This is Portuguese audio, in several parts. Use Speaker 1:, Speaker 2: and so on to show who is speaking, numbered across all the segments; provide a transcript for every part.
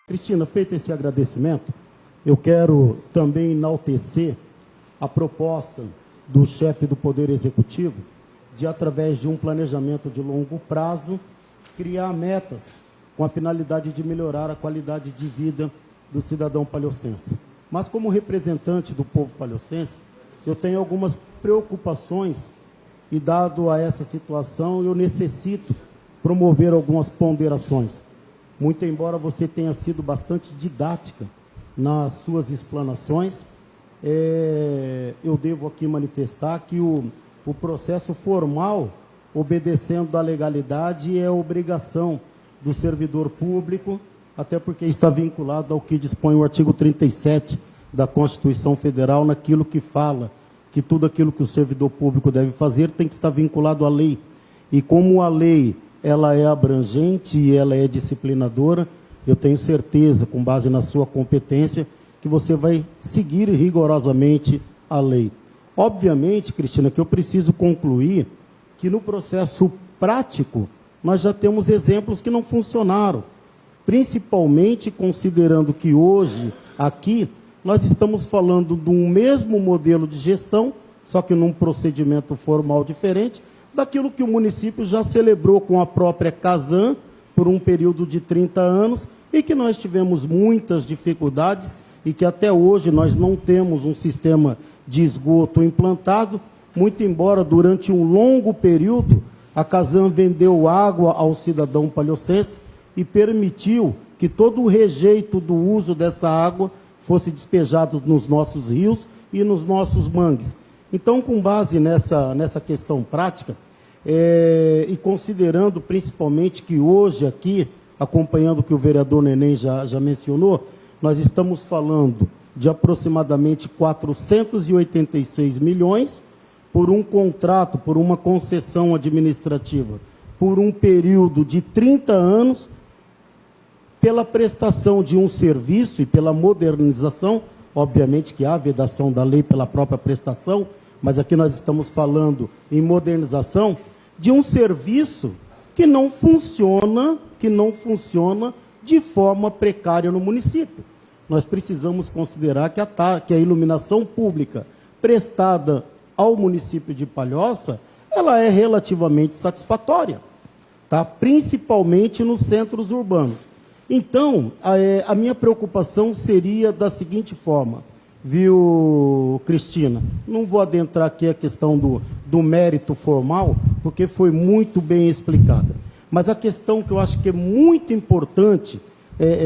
Speaker 1: Cristina, feito esse agradecimento, eu quero também enaltecer a proposta do chefe do Poder Executivo de, através de um planejamento de longo prazo, criar metas com a finalidade de melhorar a qualidade de vida do cidadão palhocense. Mas, como representante do povo palhocense, eu tenho algumas preocupações e, dado a essa situação, eu necessito promover algumas ponderações. Muito embora você tenha sido bastante didática nas suas explanações, eu devo aqui manifestar que o processo formal, obedecendo à legalidade, é obrigação do servidor público, até porque está vinculado ao que dispõe o artigo 37 da Constituição Federal, naquilo que fala que tudo aquilo que o servidor público deve fazer tem que estar vinculado à lei. E como a lei ela é abrangente e ela é disciplinadora, eu tenho certeza, com base na sua competência, que você vai seguir rigorosamente a lei. Obviamente, Cristina, que eu preciso concluir que no processo prático nós já temos exemplos que não funcionaram, principalmente considerando que hoje, aqui, nós estamos falando de um mesmo modelo de gestão, só que num procedimento formal diferente, daquilo que o município já celebrou com a própria Casan por um período de 30 anos e que nós tivemos muitas dificuldades e que até hoje nós não temos um sistema de esgoto implantado, muito embora durante um longo período a Casan vendeu água ao cidadão palhocense e permitiu que todo o rejeito do uso dessa água fosse despejado nos nossos rios e nos nossos mangues. Então, com base nessa questão prática, e considerando principalmente que hoje aqui, acompanhando o que o vereador Neném já mencionou, nós estamos falando de aproximadamente 486 milhões por um contrato, por uma concessão administrativa, por um período de 30 anos, pela prestação de um serviço e pela modernização, obviamente que há vedação da lei pela própria prestação, mas aqui nós estamos falando em modernização de um serviço que não funciona de forma precária no município. Nós precisamos considerar que a iluminação pública prestada ao município de Palhoça, ela é relativamente satisfatória, tá? Principalmente nos centros urbanos. Então, a minha preocupação seria da seguinte forma, viu, Cristina? Não vou adentrar aqui a questão do mérito formal, porque foi muito bem explicada. Mas a questão que eu acho que é muito importante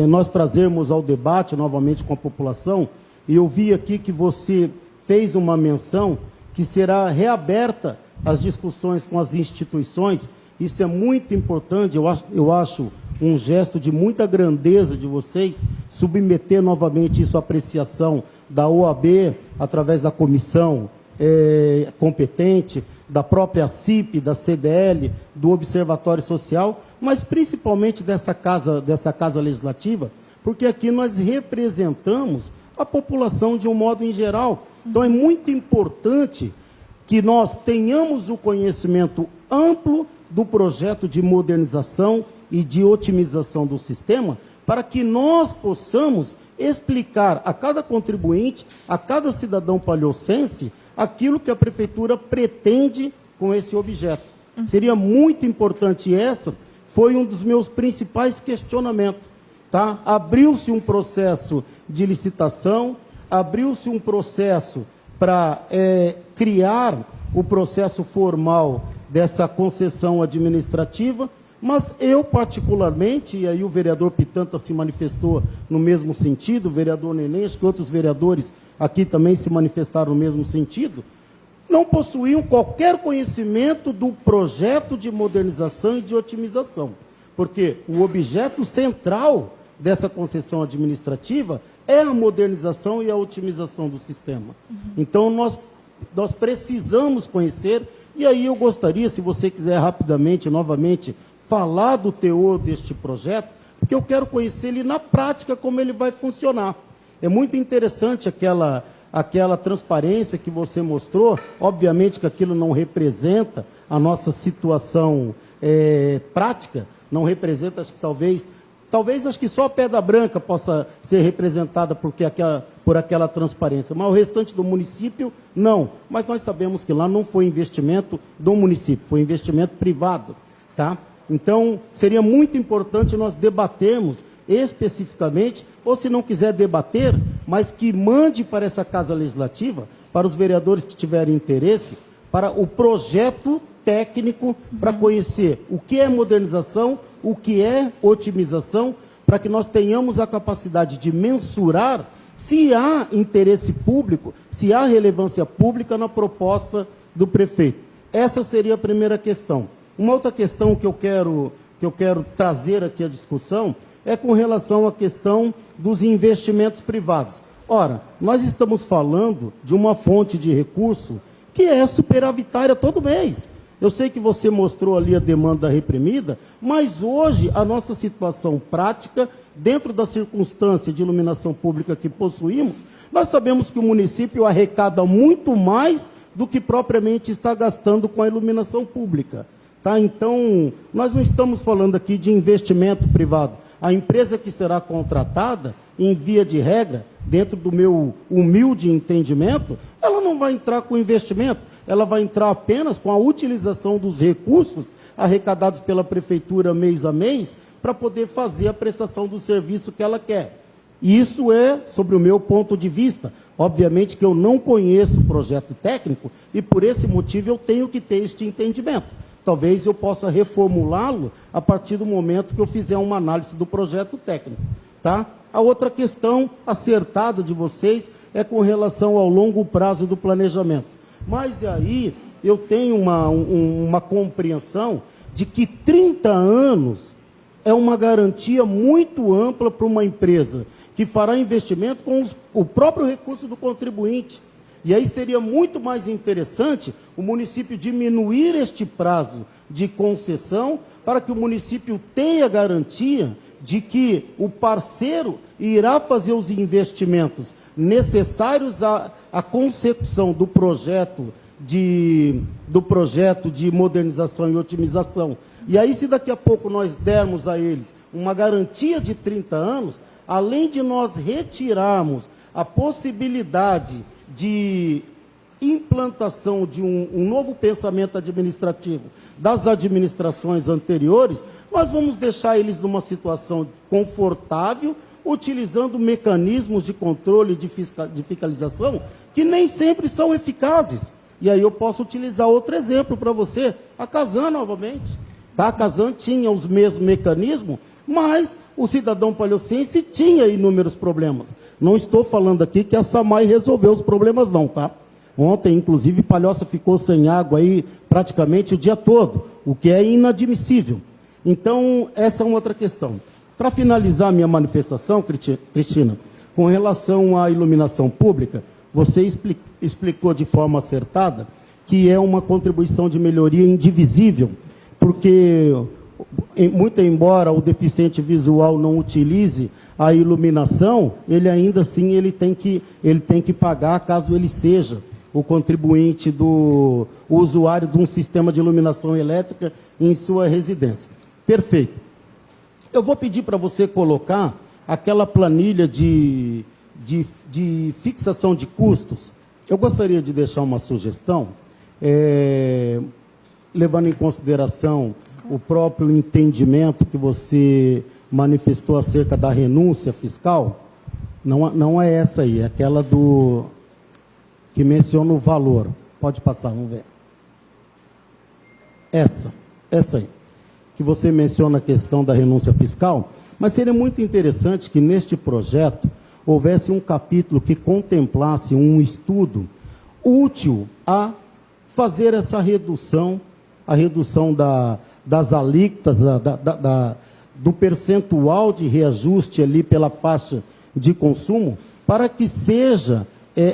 Speaker 1: nós trazermos ao debate novamente com a população, e eu vi aqui que você fez uma menção que será reaberta as discussões com as instituições. Isso é muito importante, eu acho um gesto de muita grandeza de vocês, submeter novamente isso à apreciação da OAB, através da comissão competente, da própria CIP, da CDL, do Observatório Social, mas principalmente dessa casa legislativa, porque aqui nós representamos a população de um modo em geral. Então é muito importante que nós tenhamos o conhecimento amplo do projeto de modernização e de otimização do sistema, para que nós possamos explicar a cada contribuinte, a cada cidadão palhocense, aquilo que a prefeitura pretende com esse objeto. Seria muito importante. Foi um dos meus principais questionamentos. Tá? Abriu-se um processo de licitação, abriu-se um processo para criar o processo formal dessa concessão administrativa, mas eu particularmente, e aí o vereador Pitanta se manifestou no mesmo sentido, o vereador Neném, acho que outros vereadores aqui também se manifestaram no mesmo sentido, não possuíam qualquer conhecimento do projeto de modernização e de otimização, porque o objeto central dessa concessão administrativa é a modernização e a otimização do sistema. Então, nós precisamos conhecer, e aí eu gostaria, se você quiser rapidamente, novamente, falar do teor deste projeto, porque eu quero conhecer ele na prática, como ele vai funcionar. É muito interessante aquela transparência que você mostrou, obviamente que aquilo não representa a nossa situação prática, não representa, acho que talvez, Talvez, acho que só a Pedra Branca possa ser representada por aquela transparência, mas o restante do município, não. Mas nós sabemos que lá não foi investimento do município, foi investimento privado, tá? Então, seria muito importante nós debatermos especificamente, ou se não quiser debater, mas que mande para essa Casa Legislativa, para os vereadores que tiverem interesse, para o projeto técnico, para conhecer o que é modernização, o que é otimização, para que nós tenhamos a capacidade de mensurar se há interesse público, se há relevância pública na proposta do prefeito. Essa seria a primeira questão. Uma outra questão que eu quero trazer aqui à discussão é com relação à questão dos investimentos privados. Ora, nós estamos falando de uma fonte de recurso que é superavitária todo mês. Eu sei que você mostrou ali a demanda reprimida, mas hoje a nossa situação prática, dentro da circunstância de iluminação pública que possuímos, nós sabemos que o município arrecada muito mais do que propriamente está gastando com a iluminação pública. Tá? Então, nós não estamos falando aqui de investimento privado. A empresa que será contratada, em via de regra, dentro do meu humilde entendimento, ela não vai entrar com investimento, ela vai entrar apenas com a utilização dos recursos arrecadados pela prefeitura mês a mês para poder fazer a prestação do serviço que ela quer. Isso é sobre o meu ponto de vista. Obviamente que eu não conheço o projeto técnico e por esse motivo eu tenho que ter este entendimento. Talvez eu possa reformulá-lo a partir do momento que eu fizer uma análise do projeto técnico, tá? A outra questão acertada de vocês é com relação ao longo prazo do planejamento. Mas aí eu tenho uma compreensão de que 30 anos é uma garantia muito ampla para uma empresa que fará investimento com o próprio recurso do contribuinte. E aí seria muito mais interessante o município diminuir este prazo de concessão para que o município tenha garantia de que o parceiro irá fazer os investimentos necessários à consecução do projeto de modernização e otimização. E aí, se daqui a pouco nós dermos a eles uma garantia de 30 anos, além de nós retirarmos a possibilidade de implantação de um novo pensamento administrativo das administrações anteriores, nós vamos deixar eles numa situação confortável, utilizando mecanismos de controle e de fiscalização que nem sempre são eficazes. E aí eu posso utilizar outro exemplo para você, a Casan novamente. Tá? A Casan tinha os mesmos mecanismos, mas o cidadão palhocense tinha inúmeros problemas. Não estou falando aqui que a SAMAI resolveu os problemas não, tá? Ontem, inclusive, Palhoça ficou sem água aí praticamente o dia todo, o que é inadmissível. Então, essa é uma outra questão. Para finalizar minha manifestação, Cristina, com relação à iluminação pública, você explicou de forma acertada que é uma contribuição de melhoria indivisível, porque, muito embora o deficiente visual não utilize a iluminação, ele ainda assim ele tem que pagar caso ele seja o contribuinte o usuário de um sistema de iluminação elétrica em sua residência. Perfeito. Eu vou pedir para você colocar aquela planilha de fixação de custos. Eu gostaria de deixar uma sugestão, levando em consideração o próprio entendimento que você manifestou acerca da renúncia fiscal. Não é essa aí, é aquela que menciona o valor. Pode passar, vamos ver. Essa aí, que você menciona a questão da renúncia fiscal, mas seria muito interessante que neste projeto houvesse um capítulo que contemplasse um estudo útil a fazer essa redução, a redução das alíquotas, do percentual de reajuste ali pela faixa de consumo, para que seja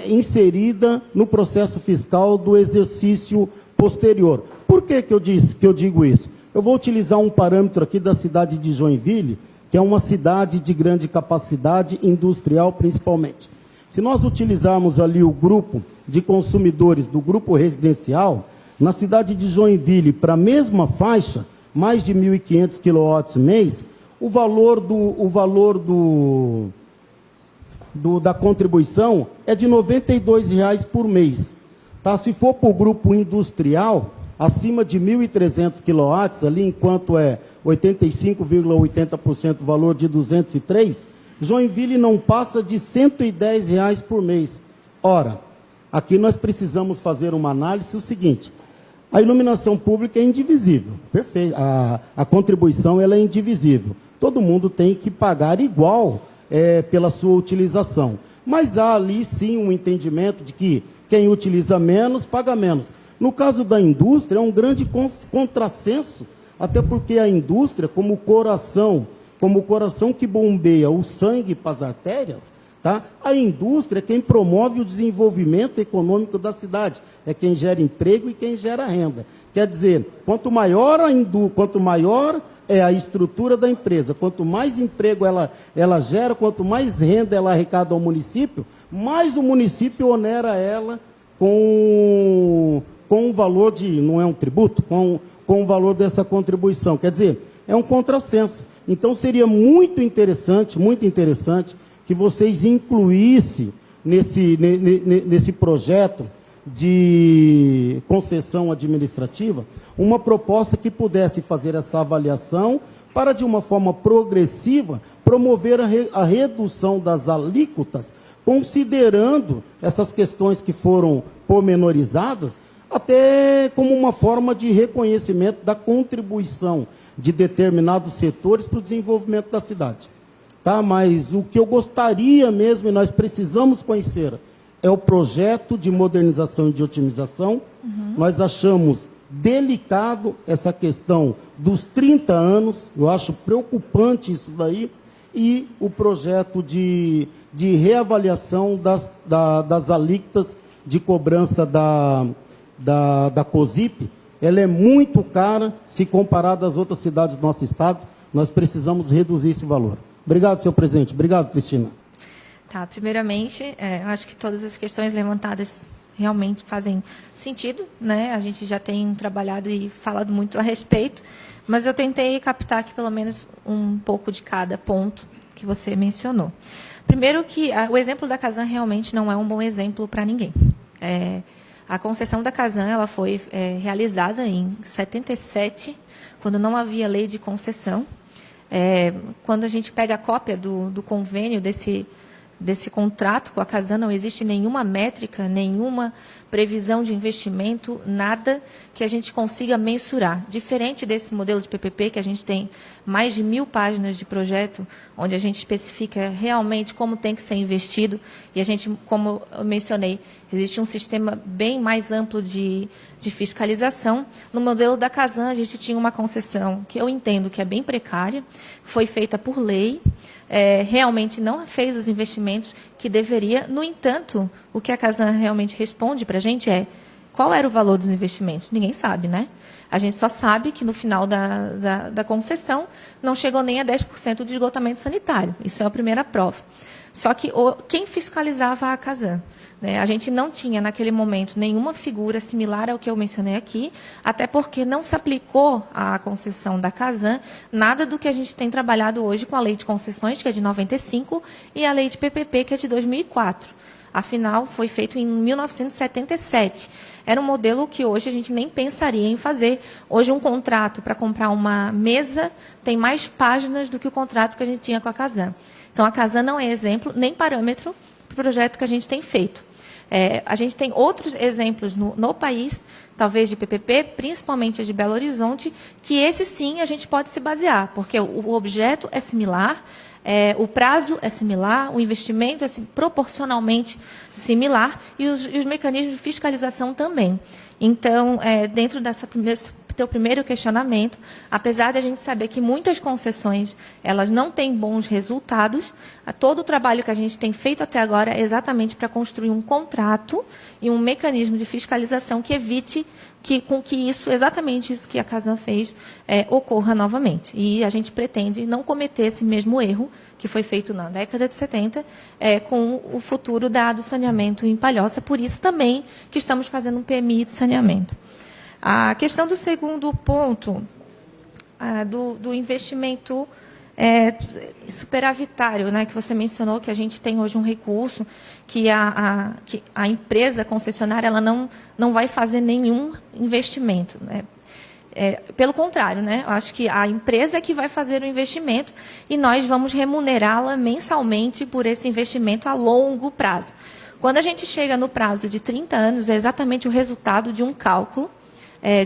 Speaker 1: inserida no processo fiscal do exercício posterior. Por que eu digo isso? Eu vou utilizar um parâmetro aqui da cidade de Joinville, que é uma cidade de grande capacidade industrial, principalmente. Se nós utilizarmos ali o grupo de consumidores do grupo residencial, na cidade de Joinville, para a mesma faixa, mais de 1.500 kW mês, o valor da contribuição é de R$ 92,00 por mês. Tá? Se for para o grupo industrial, acima de 1.300 kW, ali enquanto é 85,80% o valor de 203, Joinville não passa de R$ 110,00 por mês. Ora, aqui nós precisamos fazer uma análise o seguinte: a iluminação pública é indivisível, perfeito. A contribuição ela é indivisível. Todo mundo tem que pagar igual pela sua utilização. Mas há ali sim um entendimento de que quem utiliza menos, paga menos. No caso da indústria, é um grande contrassenso, até porque a indústria, como o coração que bombeia o sangue para as artérias, tá? A indústria é quem promove o desenvolvimento econômico da cidade, é quem gera emprego e quem gera renda. Quer dizer, quanto maior é a estrutura da empresa, quanto mais emprego ela gera, quanto mais renda ela arrecada ao município, mais o município onera ela com o valor de, não é um tributo, com o valor dessa contribuição. Quer dizer, é um contrassenso. Então, seria muito interessante que vocês incluíssem nesse projeto de concessão administrativa uma proposta que pudesse fazer essa avaliação para, de uma forma progressiva, promover a redução das alíquotas, considerando essas questões que foram pormenorizadas, até como uma forma de reconhecimento da contribuição de determinados setores para o desenvolvimento da cidade. Tá? Mas o que eu gostaria mesmo, e nós precisamos conhecer, é o projeto de modernização e de otimização. Nós achamos delicado essa questão dos 30 anos, eu acho preocupante isso daí, e o projeto de reavaliação das alíquotas de cobrança da COSIP. Ela é muito cara se comparada às outras cidades do nosso estado. Nós precisamos reduzir esse valor. Obrigado, senhor presidente. Obrigado, Cristina.
Speaker 2: Tá, primeiramente, eu acho que todas as questões levantadas realmente fazem sentido, né? A gente já tem trabalhado e falado muito a respeito, mas eu tentei captar aqui pelo menos um pouco de cada ponto que você mencionou. Primeiro que o exemplo da Casan realmente não é um bom exemplo para ninguém. A concessão da Casan ela foi realizada em 77, quando não havia lei de concessão. Quando a gente pega a cópia do convênio desse contrato com a Casan, não existe nenhuma métrica, nenhuma previsão de investimento, nada que a gente consiga mensurar. Diferente desse modelo de PPP, que a gente tem mais de 1.000 páginas de projeto, onde a gente especifica realmente como tem que ser investido, e a gente, como eu mencionei, existe um sistema bem mais amplo de fiscalização. No modelo da Casan, a gente tinha uma concessão que eu entendo que é bem precária, foi feita por lei, realmente não fez os investimentos que deveria. No entanto, o que a Casan realmente responde para a gente é: qual era o valor dos investimentos? Ninguém sabe, né? A gente só sabe que no final da concessão não chegou nem a 10% de esgotamento sanitário. Isso é a primeira prova. Só que quem fiscalizava a Casan? Né? A gente não tinha, naquele momento, nenhuma figura similar ao que eu mencionei aqui, até porque não se aplicou à concessão da Casan nada do que a gente tem trabalhado hoje com a Lei de Concessões, que é de 95, e a Lei de PPP, que é de 2004. Afinal, foi feito em 1977. Era um modelo que hoje a gente nem pensaria em fazer. Hoje, um contrato para comprar uma mesa tem mais páginas do que o contrato que a gente tinha com a Casan. Então, a Casan não é exemplo nem parâmetro para o projeto que a gente tem feito. A gente tem outros exemplos no país, talvez de PPP, principalmente de Belo Horizonte, que esse sim a gente pode se basear, porque o objeto é similar, o prazo é similar, o investimento é proporcionalmente similar e os mecanismos de fiscalização também. Então, dentro dessa teu primeiro questionamento, apesar de a gente saber que muitas concessões elas não têm bons resultados, todo o trabalho que a gente tem feito até agora é exatamente para construir um contrato e um mecanismo de fiscalização que evite com que exatamente isso que a Casan fez, ocorra novamente. E a gente pretende não cometer esse mesmo erro que foi feito na década de 70, com o futuro do saneamento em Palhoça. Por isso também que estamos fazendo um PMI de saneamento. A questão do segundo ponto, do investimento superavitário, né, que você mencionou, que a gente tem hoje um recurso que a empresa concessionária ela não vai fazer nenhum investimento, né? Pelo contrário, né? Eu acho que a empresa é que vai fazer o investimento e nós vamos remunerá-la mensalmente por esse investimento a longo prazo. Quando a gente chega no prazo de 30 anos, é exatamente o resultado de um cálculo,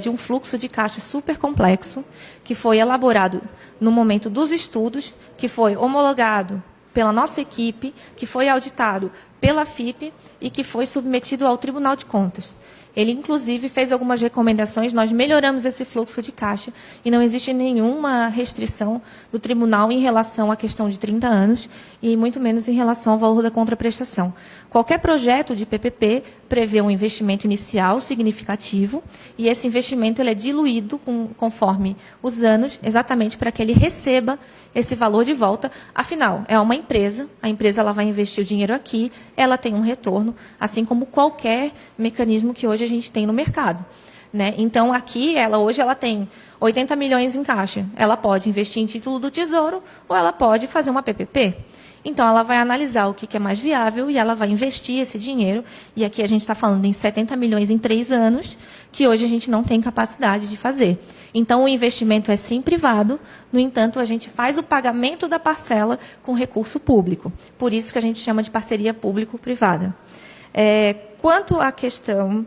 Speaker 2: de um fluxo de caixa super complexo, que foi elaborado no momento dos estudos, que foi homologado pela nossa equipe, que foi auditado pela FIP e que foi submetido ao Tribunal de Contas. Ele, inclusive, fez algumas recomendações, nós melhoramos esse fluxo de caixa e não existe nenhuma restrição do tribunal em relação à questão de 30 anos e muito menos em relação ao valor da contraprestação. Qualquer projeto de PPP prevê um investimento inicial significativo e esse investimento ele é diluído conforme os anos, exatamente para que ele receba esse valor de volta. Afinal, é uma empresa, a empresa ela vai investir o dinheiro aqui, ela tem um retorno, assim como qualquer mecanismo que hoje a gente tem no mercado, né? Então, aqui, hoje ela tem 80 milhões em caixa. Ela pode investir em título do Tesouro ou ela pode fazer uma PPP. Então, ela vai analisar o que é mais viável e ela vai investir esse dinheiro. E aqui a gente está falando em 70 milhões em 3 anos, que hoje a gente não tem capacidade de fazer. Então, o investimento é sim privado, no entanto, a gente faz o pagamento da parcela com recurso público. Por isso que a gente chama de parceria público-privada. Quanto à questão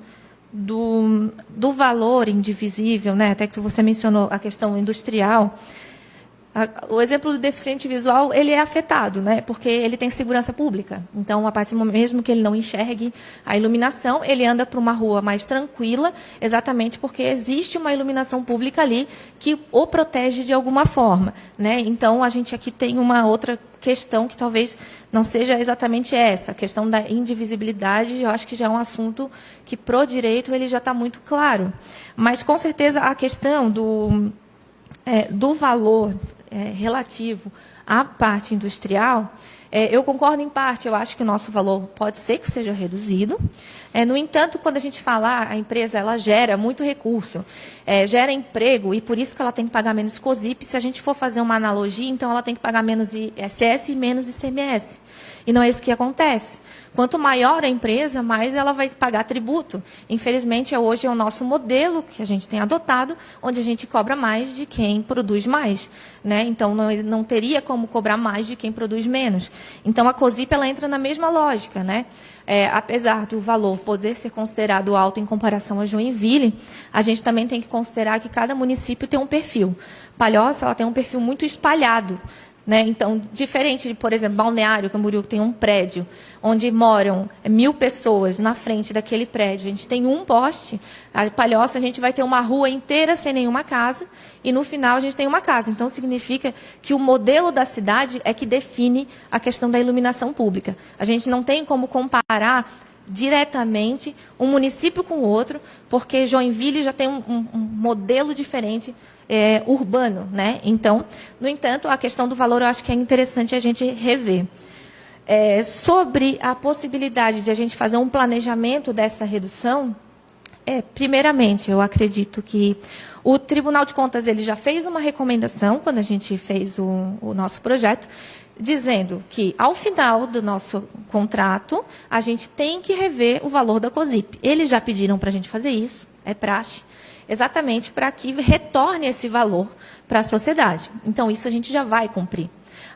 Speaker 2: do valor indivisível, né, até que você mencionou a questão industrial, o exemplo do deficiente visual, ele é afetado, né, porque ele tem segurança pública. Então, a partir do momento, mesmo que ele não enxergue a iluminação, ele anda para uma rua mais tranquila, exatamente porque existe uma iluminação pública ali que o protege de alguma forma, né? Então, a gente aqui tem uma outra questão que talvez não seja exatamente essa, a questão da indivisibilidade, eu acho que já é um assunto que, pro direito, ele já está muito claro. Mas, com certeza, a questão do valor relativo à parte industrial, eu concordo em parte, eu acho que o nosso valor pode ser que seja reduzido. No entanto, quando a gente fala, a empresa ela gera muito recurso, gera emprego, e por isso que ela tem que pagar menos COSIP. Se a gente for fazer uma analogia, então ela tem que pagar menos ISS e menos ICMS. E não é isso que acontece. Quanto maior a empresa, mais ela vai pagar tributo. Infelizmente, hoje é o nosso modelo que a gente tem adotado, onde a gente cobra mais de quem produz mais, né? Então, não teria como cobrar mais de quem produz menos. Então, a COSIP ela entra na mesma lógica, né? Apesar do valor poder ser considerado alto em comparação a Joinville, a gente também tem que considerar que cada município tem um perfil. Palhoça ela tem um perfil muito espalhado, né? Então, diferente de, por exemplo, Balneário Camboriú, que tem um prédio onde moram 1.000 pessoas na frente daquele prédio, a gente tem um poste, a Palhoça a gente vai ter uma rua inteira sem nenhuma casa, e no final a gente tem uma casa. Então, significa que o modelo da cidade é que define a questão da iluminação pública. A gente não tem como comparar diretamente um município com o outro, porque Joinville já tem um modelo diferente urbano, né? Então, no entanto, a questão do valor eu acho que é interessante a gente rever. Sobre a possibilidade de a gente fazer um planejamento dessa redução, primeiramente, eu acredito que o Tribunal de Contas ele já fez uma recomendação, quando a gente fez o nosso projeto, dizendo que, ao final do nosso contrato, a gente tem que rever o valor da COSIP. Eles já pediram para a gente fazer isso, é praxe, exatamente para que retorne esse valor para a sociedade. Então, isso a gente já vai cumprir.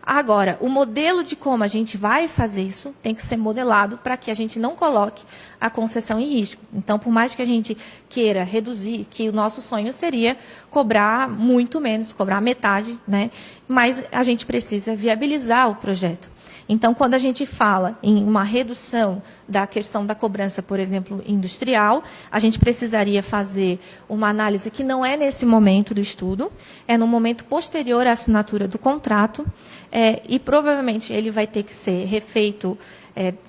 Speaker 2: Agora, o modelo de como a gente vai fazer isso tem que ser modelado para que a gente não coloque a concessão em risco. Então, por mais que a gente queira reduzir, que o nosso sonho seria cobrar muito menos, cobrar metade, né? Mas a gente precisa viabilizar o projeto. Então, quando a gente fala em uma redução da questão da cobrança, por exemplo, industrial, a gente precisaria fazer uma análise que não é nesse momento do estudo, é no momento posterior à assinatura do contrato, e provavelmente ele vai ter que ser refeito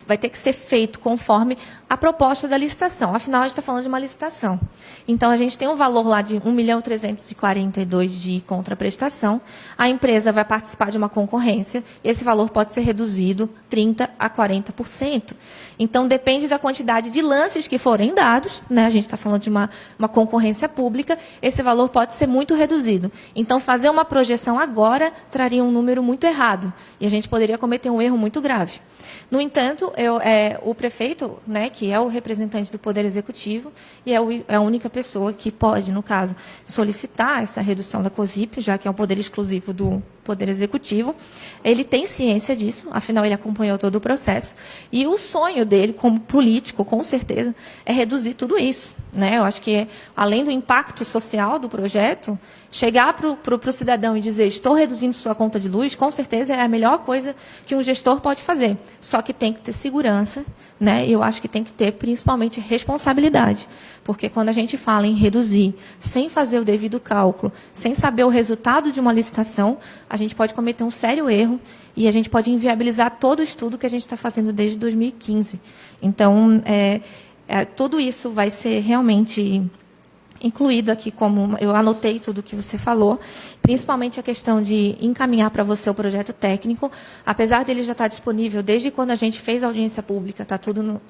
Speaker 2: vai ter que ser feito conforme a proposta da licitação. Afinal, a gente está falando de uma licitação. Então, a gente tem um valor lá de 1.342.000 de contraprestação. A empresa vai participar de uma concorrência. Esse valor pode ser reduzido 30% a 40%. Então, depende da quantidade de lances que forem dados, né? A gente está falando de uma concorrência pública, esse valor pode ser muito reduzido. Então, fazer uma projeção agora traria um número muito errado. E a gente poderia cometer um erro muito grave. No entanto, o prefeito, né, que é o representante do Poder Executivo, e é a única pessoa que pode, no caso, solicitar essa redução da COSIP, já que é um poder exclusivo do Poder Executivo, ele tem ciência disso, afinal, ele acompanhou todo o processo, e o sonho dele, como político, com certeza, é reduzir tudo isso. Né? Eu acho que, além do impacto social do projeto, chegar para o cidadão e dizer estou reduzindo sua conta de luz, com certeza é a melhor coisa que um gestor pode fazer. Só que tem que ter segurança, né? Eu acho que tem que ter, principalmente, responsabilidade. Porque quando a gente fala em reduzir, sem fazer o devido cálculo, sem saber o resultado de uma licitação, a gente pode cometer um sério erro e a gente pode inviabilizar todo o estudo que a gente está fazendo desde 2015. Então, tudo isso vai ser realmente incluído aqui, como eu anotei tudo o que você falou, principalmente a questão de encaminhar para você o projeto técnico, apesar dele já estar disponível desde quando a gente fez a audiência pública, tá tudo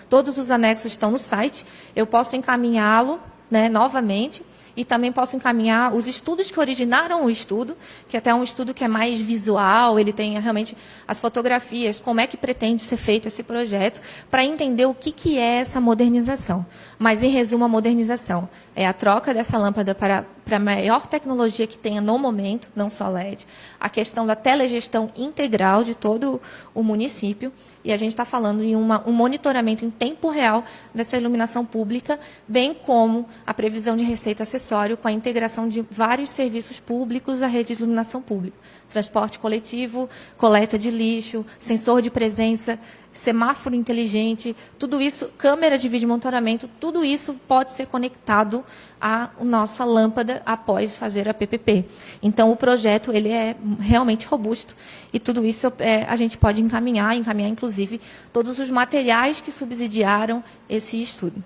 Speaker 2: todos os anexos estão no site, eu posso encaminhá-lo, né, novamente, e também posso encaminhar os estudos que originaram o estudo, que até é um estudo que é mais visual, ele tem realmente as fotografias, como é que pretende ser feito esse projeto, para entender o que é essa modernização. Mas, em resumo, a modernização é a troca dessa lâmpada para a maior tecnologia que tenha no momento, não só LED, a questão da telegestão integral de todo o município, e a gente está falando em um monitoramento em tempo real dessa iluminação pública, bem como a previsão de receita acessório com a integração de vários serviços públicos à rede de iluminação pública. Transporte coletivo, coleta de lixo, sensor de presença, semáforo inteligente, tudo isso, câmera de vídeo monitoramento, tudo isso pode ser conectado à nossa lâmpada após fazer a PPP. Então, o projeto ele é realmente robusto e tudo isso a gente pode encaminhar inclusive todos os materiais que subsidiaram esse estudo.